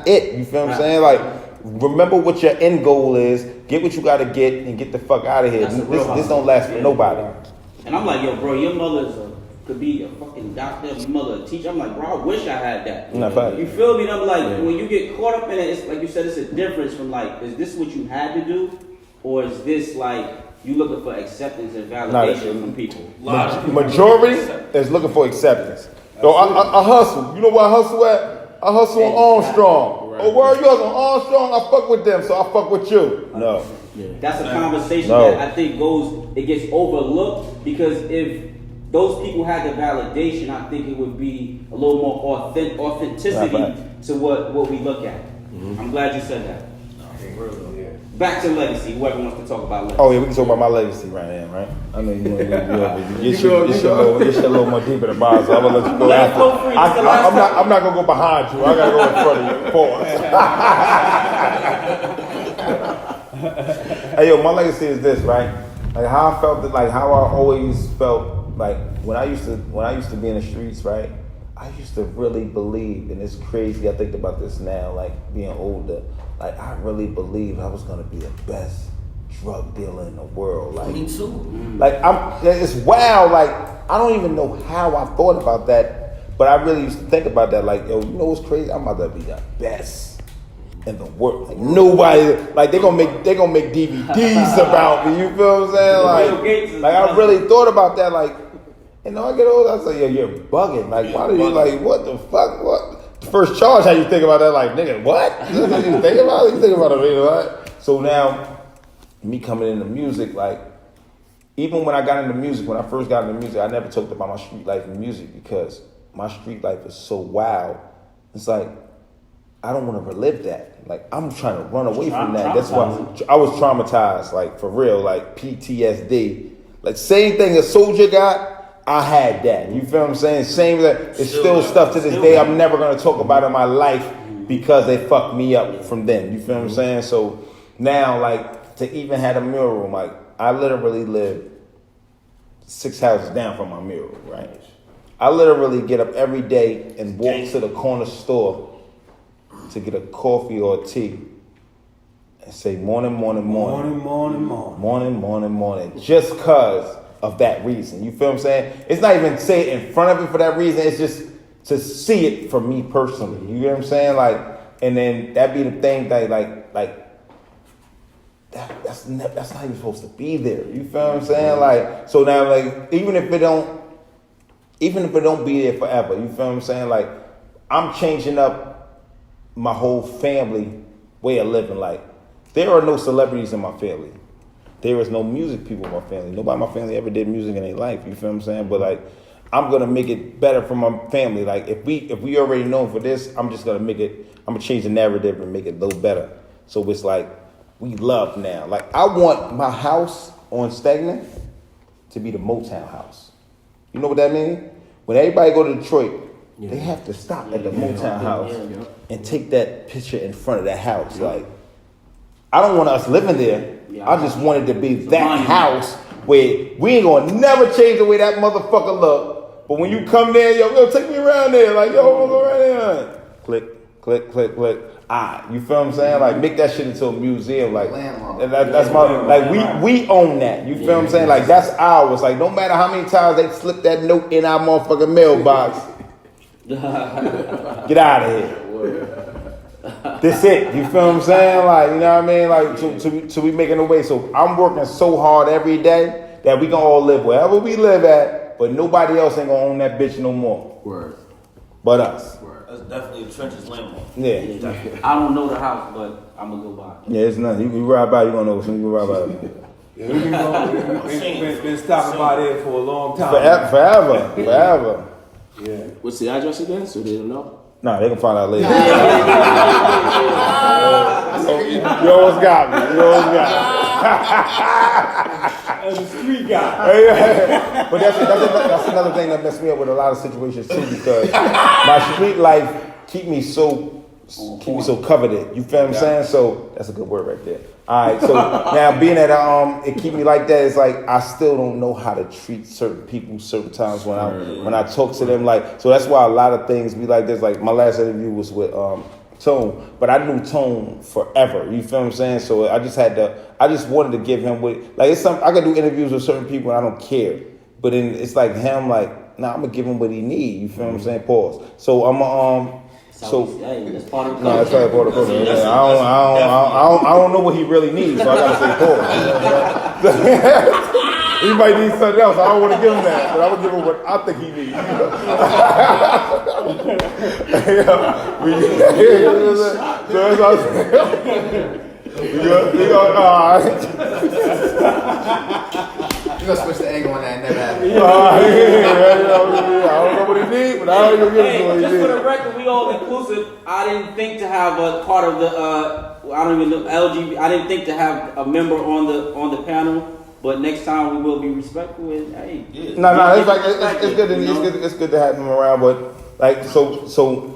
it. You feel what I'm saying? Like, remember what your end goal is. Get what you got to get and get the fuck out of here. This don't last for nobody. And I'm like, yo, bro, your mother could be a fucking doctor, your mother a teacher. I'm like, bro, I wish I had that. You feel me? And I'm like, when you get caught up in it, it's like you said, it's a difference from like, is this what you had to do? Or is this like you looking for acceptance and validation from people. Majority is looking for acceptance. So I hustle. You know where I hustle at? I hustle on Armstrong. Oh, where you hustle on Armstrong? I fuck with them, so I fuck with you. No. That's a conversation that I think gets overlooked, because if those people had the validation, I think it would be a little more authenticity to what we look at. I'm glad you said that. Back to legacy. Whoever wants to talk about legacy. Oh yeah, we can talk about my legacy right now, right? I know you want to get your little more deeper than mine, so I'm gonna let you go after. I'm not gonna go behind you. I gotta go in front of you. Pause. Hey yo, my legacy is this, right? Like how I felt that, like how I always felt, like when I used to be in the streets, right? I used to really believe, and it's crazy. I think about this now, like being older. Like I really believed I was gonna be the best drug dealer in the world. Like me too. Like it's wild. Like I don't even know how I thought about that, but I really used to think about that. Like yo, you know what's crazy? I'm about to be the best in the world. Like nobody. Like they gonna make DVDs about me. You feel what I'm saying? Like I really thought about that. Like. And then I get older, I say, yo, you're bugging. Like, why do you, like, what the fuck? What? The first charge, how you think about that? Like, nigga, what? You think about it? You think about it, you know what? So now, me coming into music, like, even when I got into music, when I first got into music, I never talked about my street life in music because my street life is so wild. It's like, I don't want to relive that. Like, I'm trying to run away from that. That's why I was traumatized, like, for real, like, PTSD. Like, same thing a soldier got, I had that. You feel what I'm saying? Same that it's still stuff to this day I'm never gonna talk about in my life because they fucked me up from then. You feel what I'm saying? So now, like, to even have a mirror room, like I literally live 6 houses down from my mirror room, right? I literally get up every day and walk to the corner store to get a coffee or a tea and say morning, just cause of that reason. You feel what I'm saying? It's not even say it in front of it for that reason. It's just to see it for me personally. You get what I'm saying? Like, and then that be the thing that that's not even supposed to be there. You feel what I'm saying? Like, so now, like, even if it don't be there forever, you feel what I'm saying? Like, I'm changing up my whole family way of living. Like, there are no celebrities in my family. There is no music people in my family. Nobody in my family ever did music in their life. You feel what I'm saying? But like, I'm gonna make it better for my family. Like, if we already known for this, I'm just gonna make it. I'm gonna change the narrative and make it a little better. So it's like we love now. Like, I want my house on Stegman to be the Motown house. You know what that means? When everybody go to Detroit, they have to stop at the Motown house and take that picture in front of that house. Like, I don't want us living there. I just wanted to be that house where we ain't gonna never change the way that motherfucker look. But when you come there, yo, take me around there. Like, yo, we'll go right there. Click. You feel what I'm saying? Like, make that shit into a museum. Like, and that's my, like, we own that. You feel what I'm saying? Like, that's ours. Like, no matter how many times they slip that note in our motherfucking mailbox, get out of here. That's it. You feel what I'm saying? Like, you know what I mean? Like, so we making a way. So I'm working so hard every day that we gonna all live wherever we live at, but nobody else ain't gonna own that bitch no more. Word. But us. Word. That's definitely a trenches landmark. Yeah. I don't know the house, but I'm gonna go by. Yeah, it's nothing. You ride by, you gonna know. So you ride by. We've been stopping by there for a long time. Forever. Yeah. What's the address again? So they don't know. Nah, they can find out later. You almost got me. As a street guy. But that's another thing that messed me up with a lot of situations too, because my street life keep me so coveted. You feel what I'm saying? So that's a good word right there. All right, so now being that it keep me like that, it's like I still don't know how to treat certain people certain times when I talk to them. Like, so that's why a lot of things be like this. Like, my last interview was with Tone, but I knew Tone forever. You feel what I'm saying? So I just wanted to give him it's something I could do interviews with certain people and I don't care. But then it's like him, like, nah, I'm gonna give him what he need. You feel what I'm saying? Pause. So I'm that's part of the no, that's part of the culture. I don't know what he really needs, so I gotta say pause. He might need something else. I don't want to give him that, but I'm gonna give him what I think he needs. So that's what I'm saying. We go, all right. We're gonna switch the angle on that and never happen. I don't know what he needs, but I don't even get it to what he Just for needs. the record, we all inclusive. I didn't think to have a part of the I don't even know LGBT. I didn't think to have a member on the panel. But next time we will be respectful. And hey, No, it's like it's good. It's good to have them around. But like, so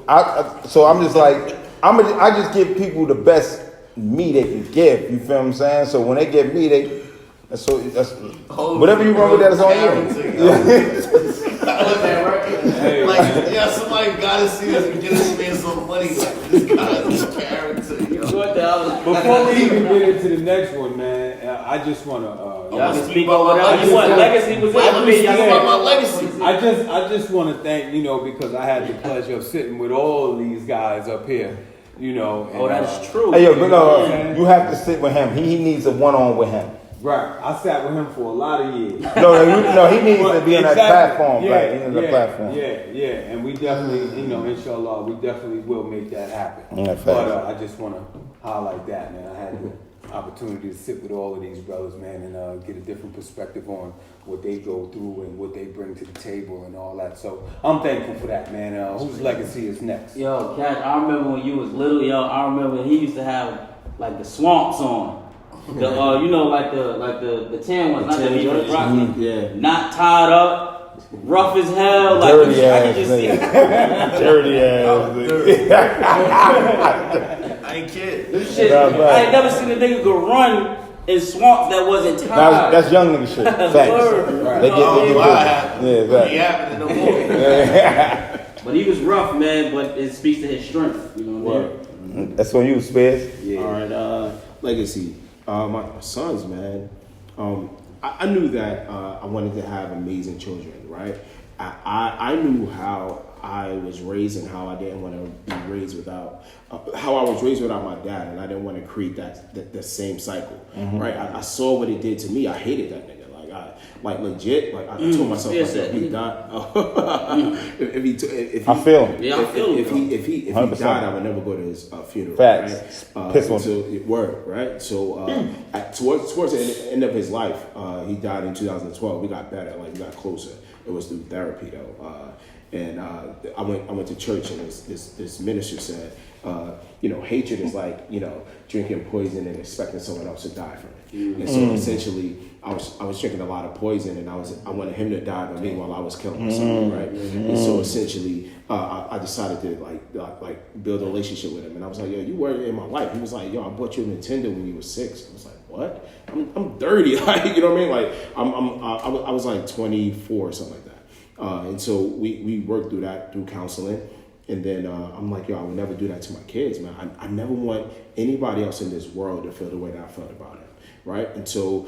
I'm just like I just give people the best me they can give. You feel what I'm saying? So when they give me, that's whatever you run with that is on you. Like, yeah, somebody gotta see us and get this man some money. Like, this guy's a character, yo. Before we even get into the next one, man, I just wanna y'all can speak on whatever you want. Legacy was it for me. About my legacy. I just want to thank, because I had the pleasure of sitting with all of these guys up here, And, that is true. Hey, yo, but no, you have to sit with him. He needs a one-on with him. Right, I sat with him for a lot of years. No, he needs to be on that platform. Right, he needs a platform. Yeah, and we definitely, inshallah, we definitely will make that happen. Yeah, but I just want to highlight that, man. I had the opportunity to sit with all of these brothers, man, and get a different perspective on what they go through and what they bring to the table and all that. So I'm thankful for that, man. Whose legacy is next? Yo, Cash, I remember when you was little, I remember he used to have like the swamps on. The like the tan ones, not the Detroit Rocky. Yeah. Not tied up, rough as hell, like Dirty I ass can just see. Dirty ass I ain't kidding. This shit, I ain't never seen a nigga go run in swamps that wasn't tied. That's young nigga shit. Facts. Word. They get He happening no more. But he was rough, man. But it speaks to his strength. You know what I mean? That's on you, Spears. Yeah. All right, legacy. My sons, man. I knew that I wanted to have amazing children, right? I knew how I was raised and how I didn't want to be raised without, how I was raised without my dad, and I didn't want to create that same cycle, right? I saw what it did to me. I hated that nigga. Like legit. Like I told myself, if he died, if I feel him. Yeah, I feel him. If he died, I would never go to his funeral. Facts. Right? Piss on Word, right? So towards the end of his life, he died in 2012. We got better, like we got closer. It was through therapy though. And I went to church, and this minister said, hatred is like drinking poison and expecting someone else to die from it. And so essentially, I was drinking a lot of poison, and I wanted him to die by me while I was killing myself, right? And so essentially, I decided to like build a relationship with him, and I was like, yo, you were in my life. He was like, yo, I bought you a Nintendo when you were 6. I was like, what? I'm 30, like you know what I mean? Like I was like 24 or something like that. And so we worked through that through counseling, and then I'm like, yo, I would never do that to my kids, man. I never want anybody else in this world to feel the way that I felt about him, right? And so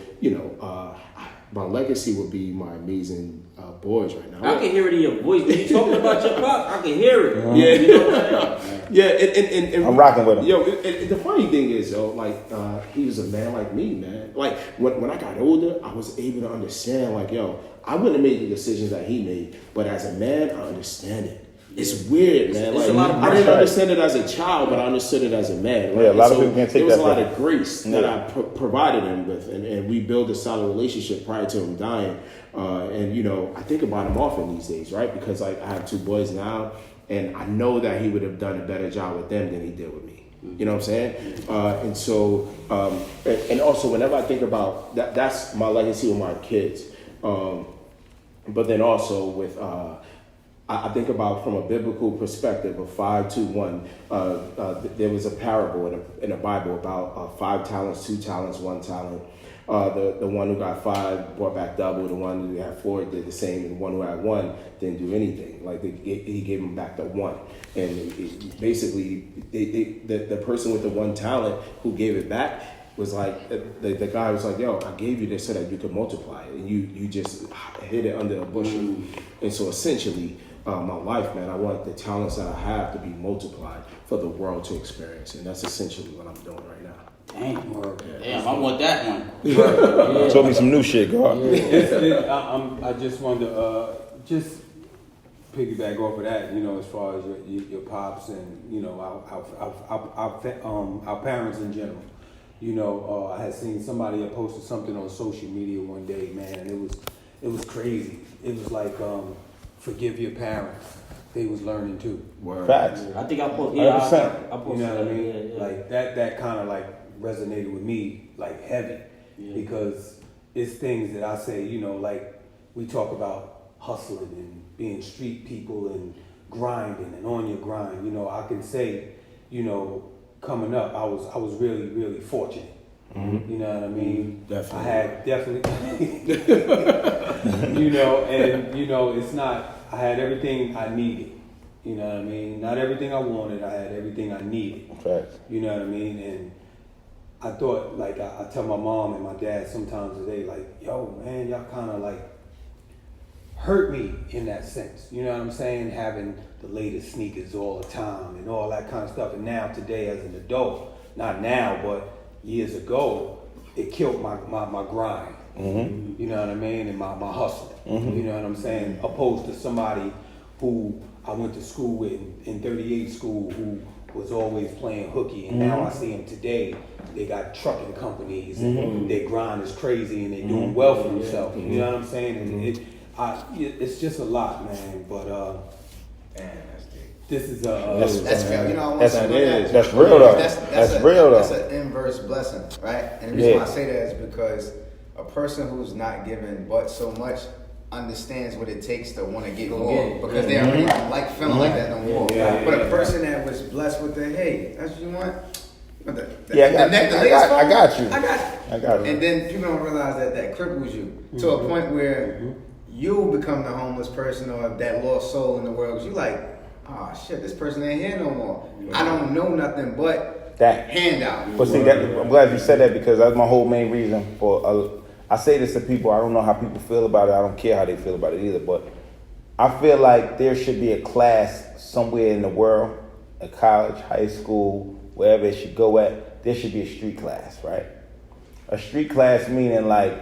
my legacy would be my amazing boys right now. I can hear it in your voice. When you talking about your pops, I can hear it. Yeah, you know what I'm saying? Yeah, and I'm rocking with him. Yo, the funny thing is, though, like he was a man like me, man. Like when I got older, I was able to understand, like, yo, I wouldn't have made the decisions that he made, but as a man, I understand it. It's weird, man. It's like a lot of I didn't understand it as a child, but I understood it as a man. Right? Yeah, a lot of people can't take there was that a lot back. of grace that I provided him with, and we built a solid relationship prior to him dying. And I think about him often these days, right? Because I have 2 boys now, and I know that he would have done a better job with them than he did with me. You know what I'm saying? And so, and also whenever I think about that, that's my legacy with my kids. But then also with, I think about from a biblical perspective of 5, 2, 1. There was a parable in the Bible about 5 talents, 2 talents, 1 talent. The one who got 5 brought back double. The one who had 4 did the same, and the one who had 1 didn't do anything. Like he gave him back the 1, and basically the person with the 1 talent who gave it back was like the guy was like, yo, I gave you this so that you could multiply it, and you just hid it under a bushel. And so essentially, my life, man, I want the talents that I have to be multiplied for the world to experience, and that's essentially what I'm doing right now. Damn, I want that one. Yeah. Told me some new shit, God. I just wanted to just piggyback off of that, you know, as far as your pops and, you know, our parents in general. You know, I had seen somebody had posted something on social media one day, man, and it was crazy. It was like, forgive your parents. They was learning too. Facts. I think I put, I posted you know what I mean? Yeah. Like that kind of like resonated with me like heavy because it's things that I say, you know, like we talk about hustling and being street people and grinding and on your grind. You know, I can say, you know, coming up, I was really, really fortunate. Mm-hmm. You know what I mean? Definitely. I had definitely, you know, and you know, it's not. I had everything I needed. You know what I mean? Not everything I wanted. I had everything I needed. Facts. You know what I mean? And I thought, like, I tell my mom and my dad sometimes today, like, yo, man, y'all kind of like hurt me in that sense. You know what I'm saying? Having the latest sneakers all the time and all that kind of stuff. And now today as an adult, not now, but years ago, it killed my grind. Mm-hmm. You know what I mean? And my hustle. Mm-hmm. You know what I'm saying? Opposed to somebody who I went to school with in 38 school who was always playing hooky. And now I see them today. They got trucking companies and their grind is crazy and they're doing well for themselves. You know what I'm saying? And it's just a lot, man. But this is that's fair. You know, that's real though. That's real though. That's an inverse blessing, right? And the reason why I say that is because a person who's not given but so much understands what it takes to want to get more because they already don't like feeling like that no more. But a person that was blessed with the hey, that's what you want. I got you. And then people don't realize that cripples you to a point where you become the homeless person or that lost soul in the world because you like, oh shit, this person ain't here no more. I don't know nothing but that handout. But see, I'm glad you said that because that's my whole main reason for. I say this to people. I don't know how people feel about it. I don't care how they feel about it either. But I feel like there should be a class somewhere in the world, a college, high school, wherever it should go at. There should be a street class, right? A street class meaning like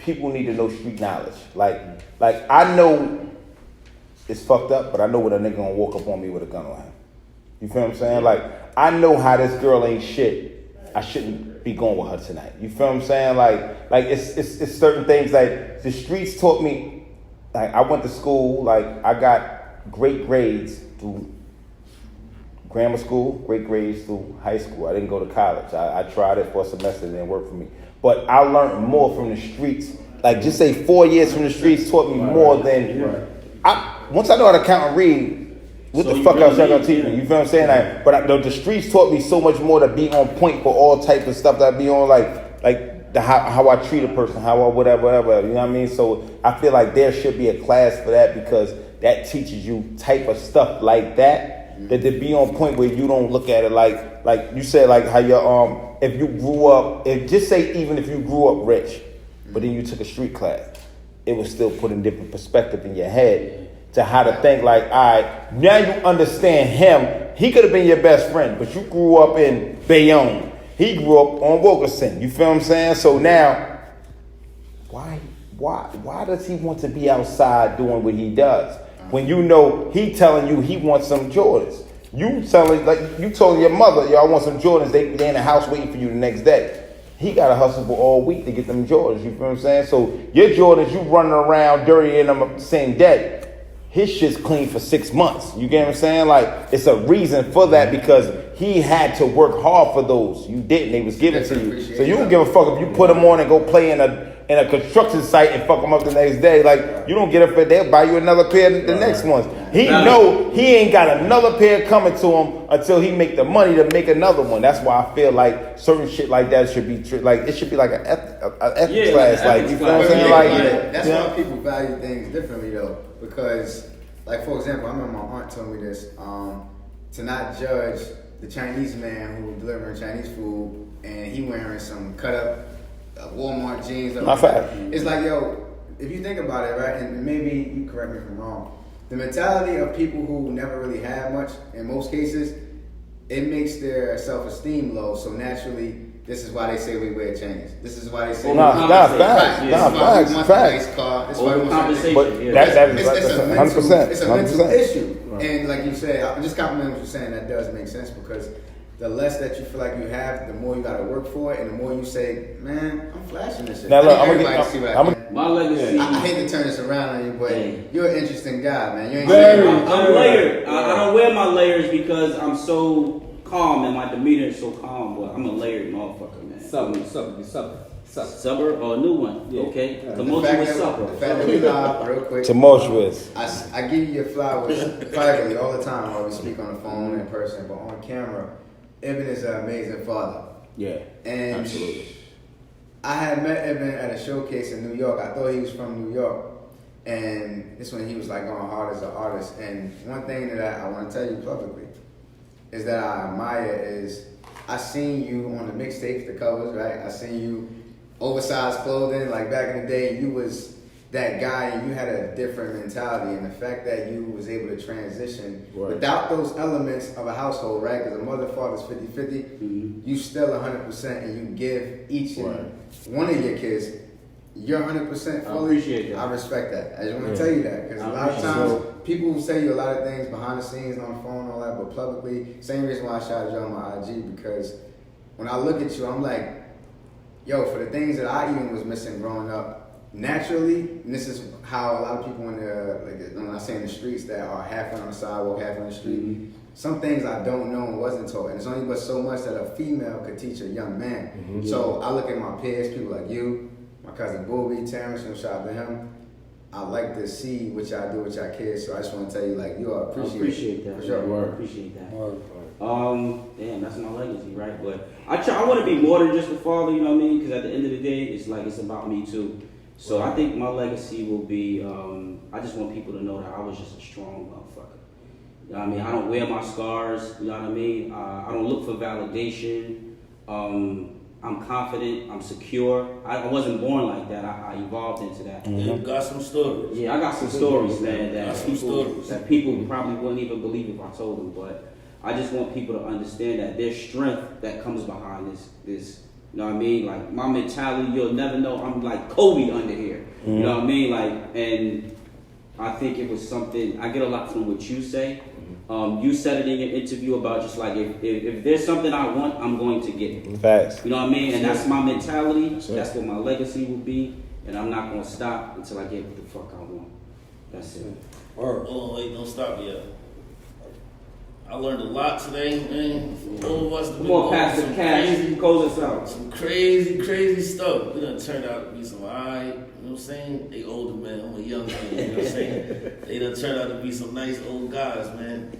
people need to know street knowledge. Like I know it's fucked up, but I know when a nigga gonna walk up on me with a gun on him. You feel what I'm saying? Like I know how this girl ain't shit. I shouldn't be going with her tonight. You feel what I'm saying? Like it's certain things like the streets taught me. Like I went to school. Like I got great grades through grammar school, great grades through high school. I didn't go to college. I tried it for a semester, it didn't work for me. But I learned more from the streets. Like just say 4 years from the streets taught me more than once I know how to count and read. What the fuck else y'all gonna teach me? You feel what I'm saying? Like, but the streets taught me so much more to be on point for all type of stuff that I be on, like how I treat a person, how I whatever. You know what I mean? So I feel like there should be a class for that because that teaches you type of stuff like that to be on point where you don't look at it like you said, like how your if you grew up, just say even if you grew up rich, but then you took a street class, it was still put in different perspective in your head. To how to think like, all right, now you understand him. He could have been your best friend, but you grew up in Bayonne. He grew up on Wilkerson. You feel what I'm saying? So now, why does he want to be outside doing what he does? When you know he telling you he wants some Jordans. You told your mother, y'all want some Jordans, they in the house waiting for you the next day. He got to hustle for all week to get them Jordans. You feel what I'm saying? So your Jordans, you running around dirty in them the same day. His shit's clean for 6 months. You get what I'm saying? Like, it's a reason for that because he had to work hard for those. You didn't. They was given to you. So you don't give a fuck if you put them on and go play in a construction site and fuck them up the next day. Like, you don't get up there, they'll buy you another pair the next month. He know he ain't got another pair coming to him until he make the money to make another one. That's why I feel like certain shit like that should be like it should be like an ethics class. Like you feel what I'm saying? Like that's why people value things differently though. Because, like for example, I remember my aunt told me this: to not judge the Chinese man who was delivering Chinese food and he wearing some cut up Walmart jeans. It's like, yo, if you think about it, right, and maybe you correct me if I'm wrong. The mentality of people who never really have much, in most cases, it makes their self-esteem low. So naturally, this is why they say we wear chains. This is why they say facts. Nice car. This is why we Conversation. But that's it's a 100%. It's a mental issue. Right. And like you said, I'm just complimenting what you're saying. That does make sense because the less that you feel like you have, the more you got to work for it, and the more you say, "Man, I'm flashing this shit." Now look, my legacy. I hate to turn this around on you, but you're an interesting guy, man. You ain't I'm layered. I don't wear my layers because I'm so calm and my demeanor is so calm. But I'm a layered motherfucker, man. Supper or a new one? Yeah. Okay. Tumultuous supper. The fact that we live, real quick. Tumultuous. I give you your flowers privately all the time while we speak on the phone in person, but on camera, Ibn is an amazing father. Yeah. And absolutely. I had met Ibn at a showcase in New York. I thought he was from New York. And this when he was like going hard as an artist. And one thing that I want to tell you publicly is that I admire is I seen you on the mixtapes, the covers, right? I seen you oversized clothing, like back in the day, you was that guy and you had a different mentality. And the fact that you was able to transition without those elements of a household, right? Because a mother, father's 50-50, you still 100% and you give each and one of your kids, you're 100% fully. I appreciate that. I respect that. I just want to tell you that. Because a lot of times, people will say you a lot of things behind the scenes, on the phone, all that, but publicly, same reason why I shouted you on my IG, because when I look at you, I'm like, yo, for the things that I even was missing growing up, naturally, and this is how a lot of people in the, like, I'm not saying the streets that are half on the sidewalk, half on the street, some things I don't know and wasn't taught, and it's only but so much that a female could teach a young man. So I look at my peers, people like you, my cousin Booby, Terrence, and shout out to him. I like to see what y'all do with y'all kids, so I just want to tell you, like, you are appreciate that. For sure. Appreciate that. Damn, that's my legacy, right? But I want to be more than just a father, you know what I mean? Because at the end of the day, it's like it's about me too. So I think my legacy will be, I just want people to know that I was just a strong motherfucker. You know what I mean? I don't wear my scars, you know what I mean? I don't look for validation. I'm confident, I'm secure. I wasn't born like that. I evolved into that. You got some stories. Yeah, I got some stories, man, that people probably wouldn't even believe if I told them. But I just want people to understand that there's strength that comes behind this. You know what I mean? Like, my mentality, you'll never know. I'm like Kobe under here. You know what I mean? Like, and I think it was something, I get a lot from what you say. You said it in your interview about just like, if there's something I want, I'm going to get it. Facts. You know what I mean? And that's my mentality. That's what my legacy will be. And I'm not going to stop until I get what the fuck I want. That's it. Oh, wait, don't stop yet. I learned a lot today, man. All of us have been going through some crazy, close us out. Some crazy stuff. We're gonna turn out to be some alright, you know what I'm saying? They older men, I'm a young man, you know what I'm saying? They done turned out to be some nice old guys, man.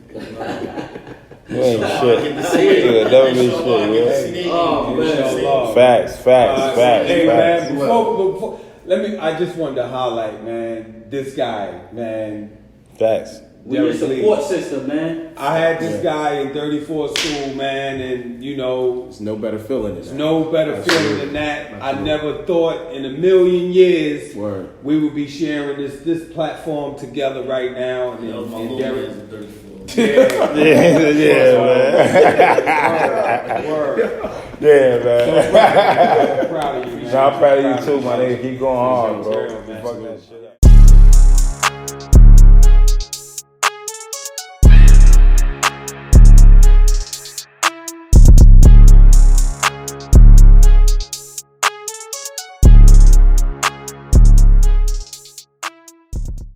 You ain't shit. Yeah, never be shit, Oh, man. Facts. Hey, man, before, I just wanted to highlight, man, this guy, man. Facts. We're a support system, man. I had this guy in 34 school, man, and you know, There's no better feeling than that. no better feeling than that. I never thought in a million years we would be sharing this platform together right now. That was my little man's in 34. Yeah, man. Proud of you, man. I'm proud of you too, my nigga. Keep going hard, bro. Fuck that shit up.